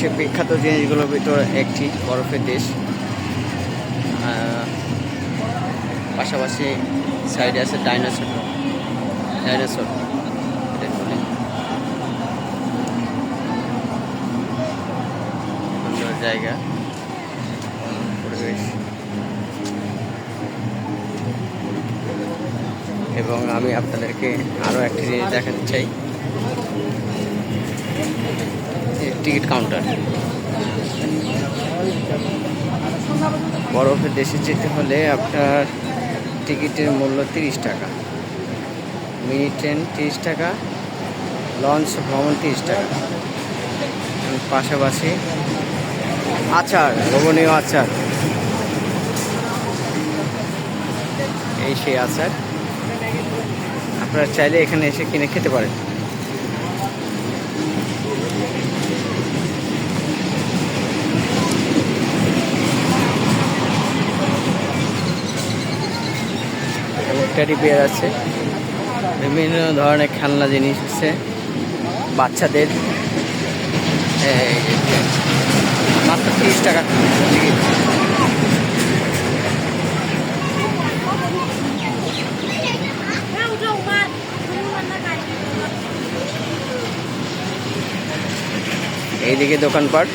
বাংলাদেশের বিখ্যাত জিনিসগুলোর ভিতর একটি বরফের দেশ। পাশাপাশি সাইডে আছে ডাইনোসর সুন্দর জায়গা, পরিবেশ। এবং আমি আপনাদেরকে আরও একটি জিনিস দেখাতে চাই, টিকিট কাউন্টার। বরফের দেশে যেতে হলে আপনার টিকিটের মূল্য 30 টাকা, মিনি ট্রেন 30 টাকা, লঞ্চ ভ্রমণ 30 টাকা। পাশাপাশি আচার, লোভনীয় আচার, এই সেই আচার আপনারা চাইলে এখানে এসে কিনে খেতে পারেন। টেডি বিয়ার আছে, বিভিন্ন ধরনের খেলনা জিনিস আছে বাচ্চাদের। মাত্র 30 টাকা টিকিট। এইদিকে দোকানপাট।